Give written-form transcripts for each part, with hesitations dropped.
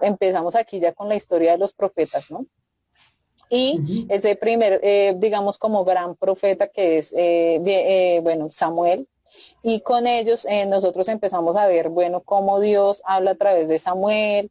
empezamos aquí ya con la historia de los profetas, ¿no? Y ese primer, digamos, como gran profeta que es, bueno, Samuel, y con ellos nosotros empezamos a ver, bueno, cómo Dios habla a través de Samuel,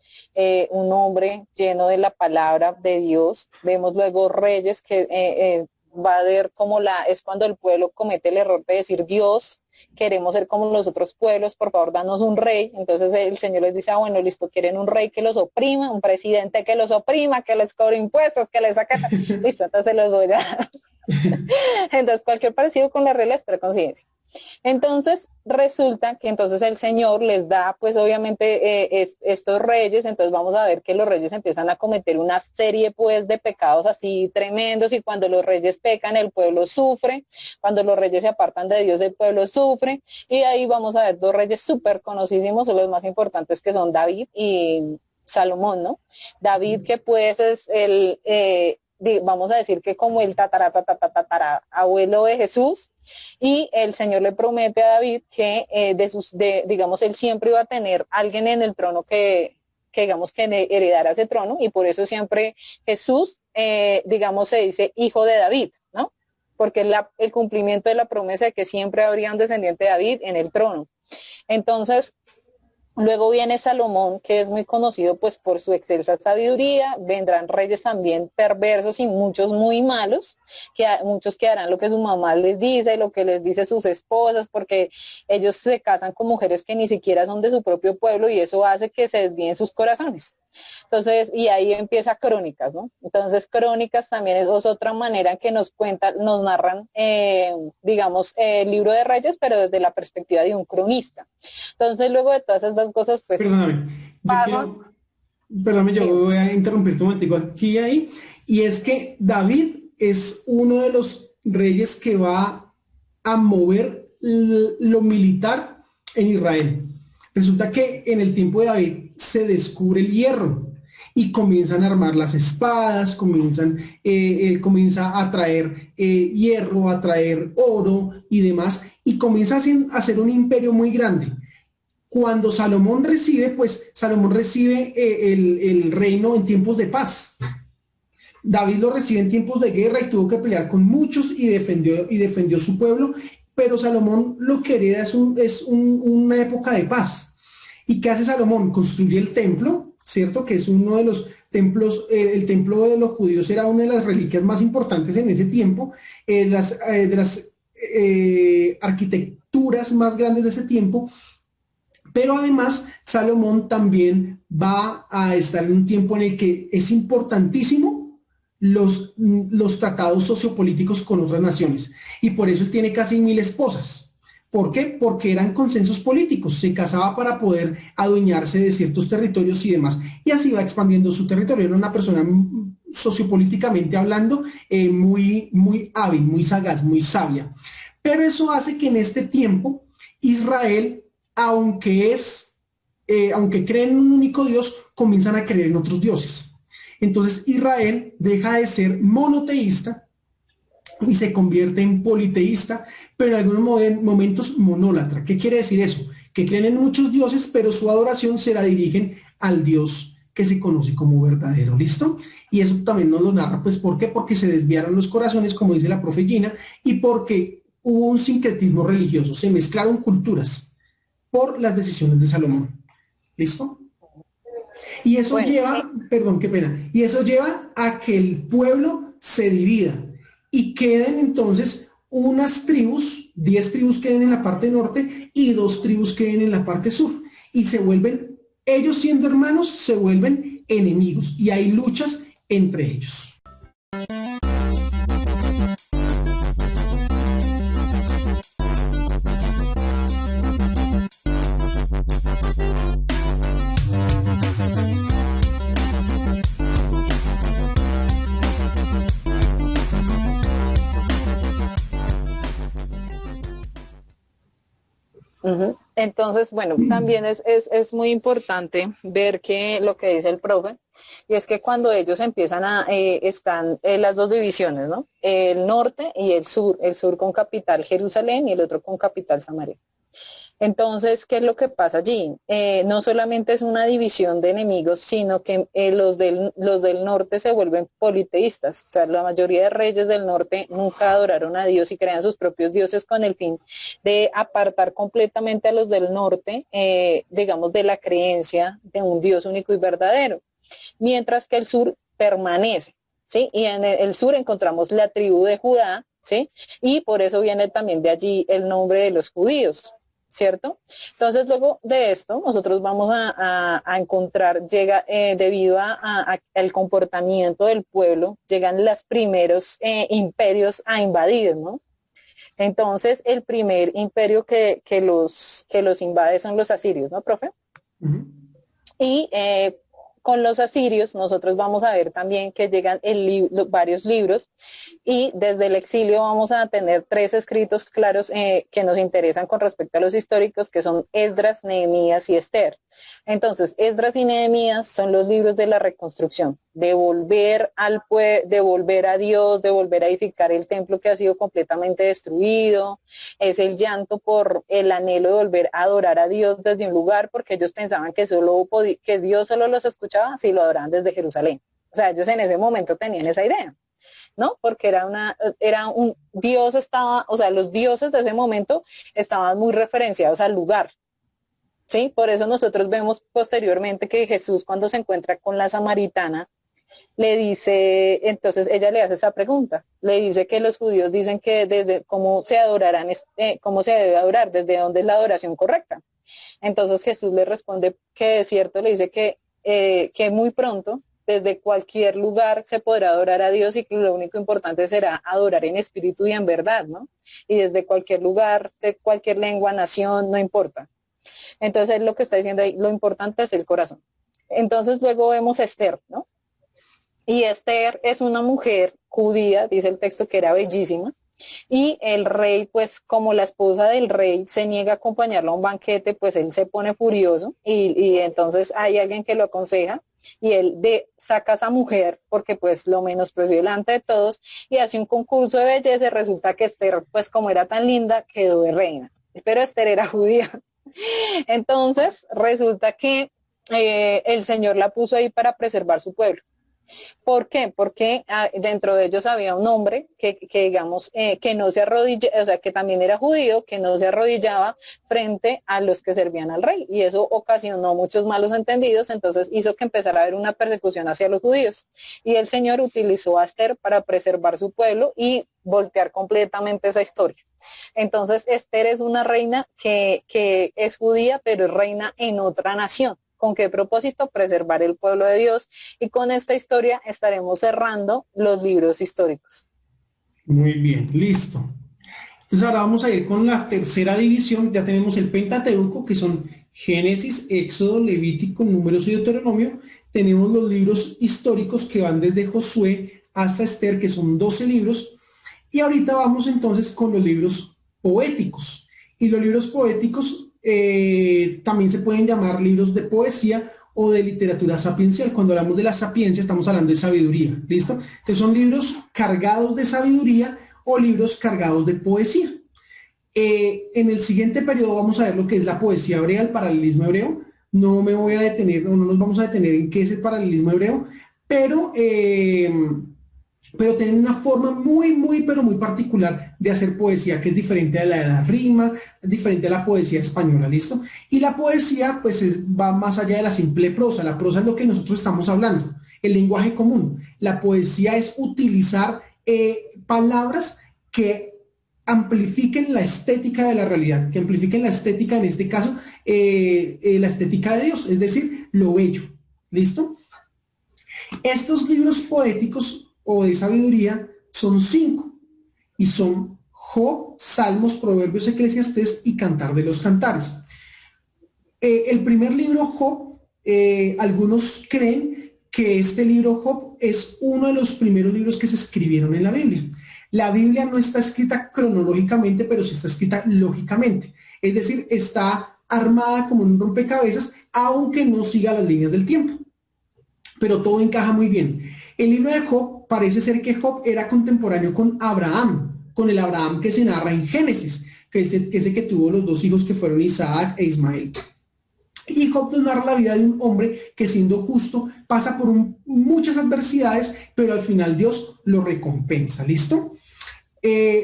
un hombre lleno de la palabra de Dios. Vemos luego reyes que va a ver como es cuando el pueblo comete el error de decir: Dios, queremos ser como los otros pueblos, por favor danos un rey. Entonces el Señor les dice: bueno, listo, quieren un rey que los oprima, un presidente que los oprima, que les cobre impuestos, que les saca, listo, entonces los voy a... Entonces cualquier parecido con las reglas, pero conciencia. Entonces resulta que entonces el Señor les da pues obviamente estos reyes. Entonces vamos a ver que los reyes empiezan a cometer una serie pues de pecados así tremendos, y cuando los reyes pecan el pueblo sufre, cuando los reyes se apartan de Dios el pueblo sufre, y ahí vamos a ver dos reyes súper conocidos, los más importantes, que son David y Salomón, ¿no? David, que pues es vamos a decir que como el tatara abuelo de Jesús, y el Señor le promete a David que digamos, él siempre iba a tener alguien en el trono que digamos que heredara ese trono, y por eso siempre Jesús, digamos, se dice hijo de David, ¿no? Porque el cumplimiento de la promesa de que siempre habría un descendiente de David en el trono. Entonces, luego viene Salomón, que es muy conocido pues por su excelsa sabiduría. Vendrán reyes también perversos y muchos muy malos, muchos que harán lo que su mamá les dice, lo que les dice sus esposas, porque ellos se casan con mujeres que ni siquiera son de su propio pueblo, y eso hace que se desvíen sus corazones. Entonces, y ahí empieza Crónicas, ¿no? Entonces, Crónicas también es otra manera que nos narran, digamos, el libro de Reyes, pero desde la perspectiva de un cronista. Entonces, luego de todas estas cosas, pues, Perdóname, pasan. perdóname, yo Dime. voy a interrumpirte un momentico aquí y ahí, y es que David es uno de los reyes que va a mover lo militar en Israel. Resulta que en el tiempo de David se descubre el hierro y comienzan a armar las espadas, él comienza a traer hierro, a traer oro y demás, y comienza a hacer un imperio muy grande. Cuando Salomón recibe, pues Salomón recibe el reino en tiempos de paz. David lo recibe en tiempos de guerra y tuvo que pelear con muchos y defendió su pueblo, pero Salomón lo que hereda una época de paz. ¿Y qué hace Salomón? Construye el templo, ¿cierto? Que es uno de los templos, el templo de los judíos era una de las reliquias más importantes en ese tiempo, de las arquitecturas más grandes de ese tiempo. Pero además, Salomón también va a estar en un tiempo en el que es importantísimo los tratados sociopolíticos con otras naciones. Y por eso él tiene casi 1000 esposas. ¿Por qué? Porque eran consensos políticos. Se casaba para poder adueñarse de ciertos territorios y demás. Y así va expandiendo su territorio. Era una persona sociopolíticamente hablando muy hábil, muy sagaz, muy sabia. Pero eso hace que en este tiempo Israel, aunque creen en un único Dios, comienzan a creer en otros dioses. Entonces Israel deja de ser monoteísta y se convierte en politeísta, pero en algunos momentos monólatra. ¿Qué quiere decir eso? Que creen en muchos dioses, pero su adoración se la dirigen al Dios que se conoce como verdadero. ¿Listo? Y eso también nos lo narra, pues, ¿por qué? Porque se desviaron los corazones, como dice la profe Gina, y porque hubo un sincretismo religioso, se mezclaron culturas por las decisiones de Salomón. ¿Listo? Y eso Bueno, lleva, perdón, qué pena, y eso lleva a que el pueblo se divida y queden entonces unas tribus, 10 tribus queden en la parte norte y 2 tribus queden en la parte sur. Y se vuelven, ellos siendo hermanos, se vuelven enemigos y hay luchas entre ellos. entonces, bueno, también es muy importante ver que lo que dice el profe, y es que cuando ellos empiezan están las dos divisiones, ¿no? El norte y el sur con capital Jerusalén y el otro con capital Samaria. Entonces, ¿qué es lo que pasa allí? No solamente es una división de enemigos, sino que los del norte se vuelven politeístas. O sea, la mayoría de reyes del norte nunca adoraron a Dios y crean sus propios dioses con el fin de apartar completamente a los del norte, digamos, de la creencia de un Dios único y verdadero. Mientras que el sur permanece, ¿sí? Y en el sur encontramos la tribu de Judá, ¿sí? Y por eso viene también de allí el nombre de los judíos, ¿cierto? Entonces, luego de esto, nosotros vamos a encontrar, debido al comportamiento del pueblo, llegan los primeros imperios a invadir, ¿no? Entonces, el primer imperio que los invade son los asirios, ¿no, profe? Ujú. Y con los asirios nosotros vamos a ver también que llegan varios libros y desde el exilio vamos a tener 3 escritos claros que nos interesan con respecto a los históricos, que son Esdras, Nehemías y Esther. Entonces, Esdras y Nehemías son los libros de la reconstrucción, de volver a Dios, de volver a edificar el templo que ha sido completamente destruido. Es el llanto por el anhelo de volver a adorar a Dios desde un lugar, porque ellos pensaban que Dios solo los escuchaba si lo adoraban desde Jerusalén. O sea, ellos en ese momento tenían esa idea, ¿no? Porque Dios estaba, o sea, los dioses de ese momento estaban muy referenciados al lugar, ¿sí? Por eso nosotros vemos posteriormente que Jesús, cuando se encuentra con la samaritana, le dice, entonces ella le hace esa pregunta, le dice que los judíos dicen que desde cómo se adorarán, cómo se debe adorar, desde dónde es la adoración correcta. Entonces Jesús le responde que de cierto, le dice que muy pronto, desde cualquier lugar se podrá adorar a Dios y que lo único importante será adorar en espíritu y en verdad, ¿no? Y desde cualquier lugar, de cualquier lengua, nación, no importa. Entonces lo que está diciendo ahí, lo importante es el corazón. Entonces luego vemos a Esther, ¿no? Y Esther es una mujer judía, dice el texto que era bellísima, y el rey, pues como la esposa del rey se niega a acompañarlo a un banquete, pues él se pone furioso y entonces hay alguien que lo aconseja y él saca a esa mujer porque pues lo menospreció delante de todos y hace un concurso de belleza y resulta que Esther, pues como era tan linda, quedó de reina. Pero Esther era judía. Entonces resulta que el Señor la puso ahí para preservar su pueblo. ¿Por qué? Porque dentro de ellos había un hombre que digamos, que no se arrodillaba, o sea, que también era judío, que no se arrodillaba frente a los que servían al rey. Y eso ocasionó muchos malos entendidos, entonces hizo que empezara a haber una persecución hacia los judíos. Y el Señor utilizó a Esther para preservar su pueblo y voltear completamente esa historia. Entonces, Esther es una reina que es judía, pero es reina en otra nación. ¿Con qué propósito? Preservar el pueblo de Dios. Y con esta historia estaremos cerrando los libros históricos. Muy bien, listo. Entonces ahora vamos a ir con la tercera división. Ya tenemos el Pentateuco, que son Génesis, Éxodo, Levítico, Números y Deuteronomio. Tenemos los libros históricos que van desde Josué hasta Esther, que son 12 libros. Y ahorita vamos entonces con los libros poéticos. Y los libros poéticos también se pueden llamar libros de poesía o de literatura sapiencial. Cuando hablamos de la sapiencia estamos hablando de sabiduría, ¿listo? Que son libros cargados de sabiduría o libros cargados de poesía. En el siguiente periodo vamos a ver lo que es la poesía hebrea, el paralelismo hebreo. No me voy a detener, o no nos vamos a detener en qué es el paralelismo hebreo, pero tienen una forma pero muy particular de hacer poesía, que es diferente a la de la rima, es diferente a la poesía española, ¿listo? Y la poesía, pues, va más allá de la simple prosa. La prosa es lo que nosotros estamos hablando, el lenguaje común. La poesía es utilizar palabras que amplifiquen la estética de la realidad, que amplifiquen la estética, en este caso, la estética de Dios, es decir, lo bello, ¿listo? Estos libros poéticos o de sabiduría son 5 y son Job, Salmos, Proverbios, Eclesiastés y Cantar de los Cantares. El primer libro, Job, algunos creen que este libro, Job, es uno de los primeros libros que se escribieron en la Biblia. La Biblia no está escrita cronológicamente, pero sí está escrita lógicamente. Es decir, está armada como un rompecabezas, aunque no siga las líneas del tiempo. Pero todo encaja muy bien. El libro de Job, parece ser que Job era contemporáneo con Abraham, con el Abraham que se narra en Génesis, ese que tuvo los dos hijos que fueron Isaac e Ismael. Y Job nos narra la vida de un hombre que, siendo justo, pasa por muchas adversidades, pero al final Dios lo recompensa. ¿Listo?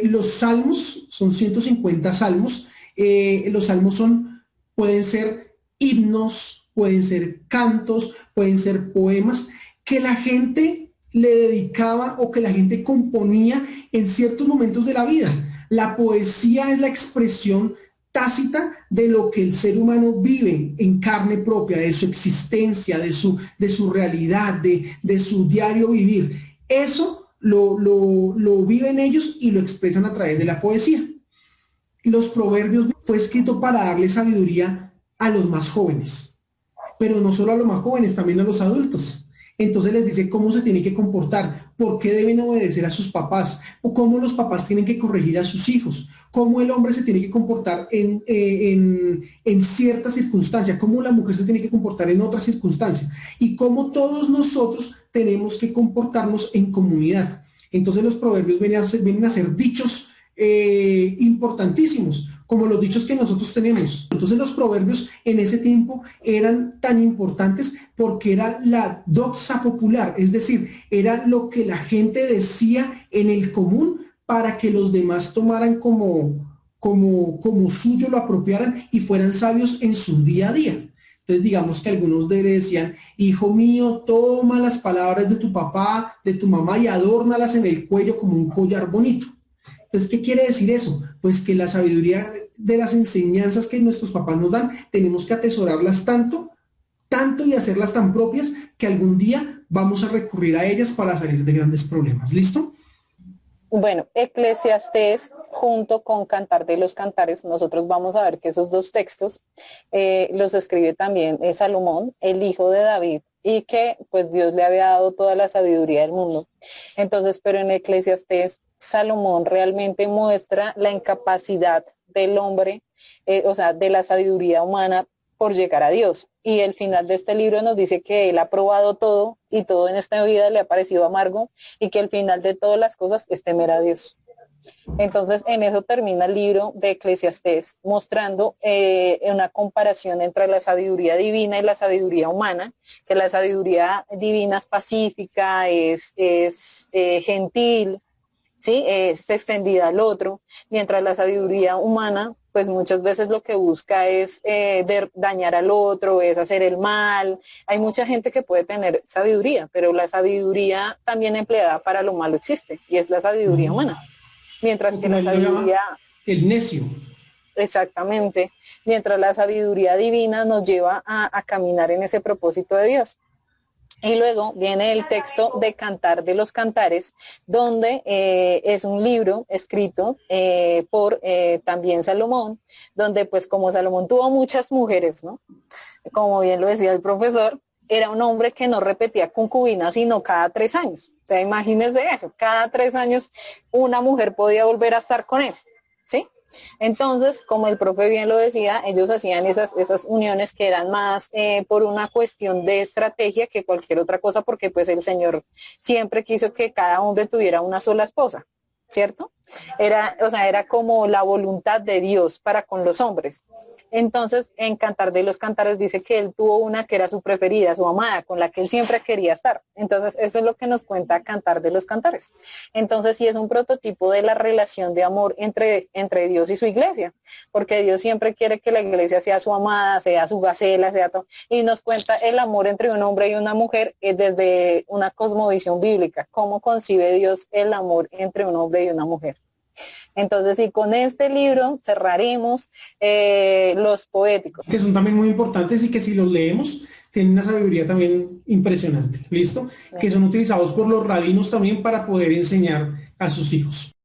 Los salmos, son 150 salmos. Los salmos pueden ser himnos, pueden ser cantos, pueden ser poemas que la gente le dedicaba o que la gente componía en ciertos momentos de la vida. La poesía es la expresión tácita de lo que el ser humano vive en carne propia, de su existencia, de su realidad, de su diario vivir. Eso lo viven ellos y lo expresan a través de la poesía. Los proverbios fue escrito para darle sabiduría a los más jóvenes, pero no solo a los más jóvenes, también a los adultos. Entonces les dice cómo se tiene que comportar, por qué deben obedecer a sus papás, o cómo los papás tienen que corregir a sus hijos, cómo el hombre se tiene que comportar en ciertas circunstancias, cómo la mujer se tiene que comportar en otras circunstancias, y cómo todos nosotros tenemos que comportarnos en comunidad. Entonces los proverbios vienen a ser dichos importantísimos, como los dichos que nosotros tenemos. Entonces los proverbios en ese tiempo eran tan importantes porque era la doxa popular, es decir, era lo que la gente decía en el común para que los demás tomaran como suyo, lo apropiaran y fueran sabios en su día a día. Entonces digamos que algunos le decían: hijo mío, toma las palabras de tu papá, de tu mamá y adórnalas en el cuello como un collar bonito. Entonces, ¿qué quiere decir eso? Pues que la sabiduría de las enseñanzas que nuestros papás nos dan, tenemos que atesorarlas tanto y hacerlas tan propias que algún día vamos a recurrir a ellas para salir de grandes problemas. ¿Listo? Bueno, Eclesiastés junto con Cantar de los Cantares, nosotros vamos a ver que esos dos textos los escribe también Salomón, el hijo de David, y que pues Dios le había dado toda la sabiduría del mundo. Entonces, pero en Eclesiastés Salomón realmente muestra la incapacidad del hombre, o sea, de la sabiduría humana por llegar a Dios. Y el final de este libro nos dice que él ha probado todo y todo en esta vida le ha parecido amargo y que el final de todas las cosas es temer a Dios. Entonces, en eso termina el libro de Eclesiastés, mostrando una comparación entre la sabiduría divina y la sabiduría humana, que la sabiduría divina es pacífica, es gentil, ¿sí? Es extendida al otro, mientras la sabiduría humana, pues muchas veces lo que busca es dañar al otro, es hacer el mal. Hay mucha gente que puede tener sabiduría, pero la sabiduría también empleada para lo malo existe, y es la sabiduría humana. Mientras que la sabiduría... el necio. Exactamente. Mientras la sabiduría divina nos lleva a caminar en ese propósito de Dios. Y luego viene el texto de Cantar de los Cantares, donde es un libro escrito por también Salomón, donde pues como Salomón tuvo muchas mujeres, ¿no? Como bien lo decía el profesor, era un hombre que no repetía concubina sino cada 3 años. O sea, imagínense eso, cada 3 años una mujer podía volver a estar con él, ¿sí? Entonces, como el profe bien lo decía, ellos hacían esas uniones que eran más por una cuestión de estrategia que cualquier otra cosa, porque pues el Señor siempre quiso que cada hombre tuviera una sola esposa, ¿cierto? Era como la voluntad de Dios para con los hombres. Entonces, en Cantar de los Cantares dice que él tuvo una que era su preferida, su amada, con la que él siempre quería estar. Entonces, eso es lo que nos cuenta Cantar de los Cantares. Entonces, sí es un prototipo de la relación de amor entre Dios y su iglesia, porque Dios siempre quiere que la iglesia sea su amada, sea su gacela, sea todo. Y nos cuenta el amor entre un hombre y una mujer desde una cosmovisión bíblica. ¿Cómo concibe Dios el amor entre un hombre y una mujer? Entonces, y con este libro cerraremos los poéticos. Que son también muy importantes y que si los leemos tienen una sabiduría también impresionante, ¿listo? Que son utilizados por los rabinos también para poder enseñar a sus hijos.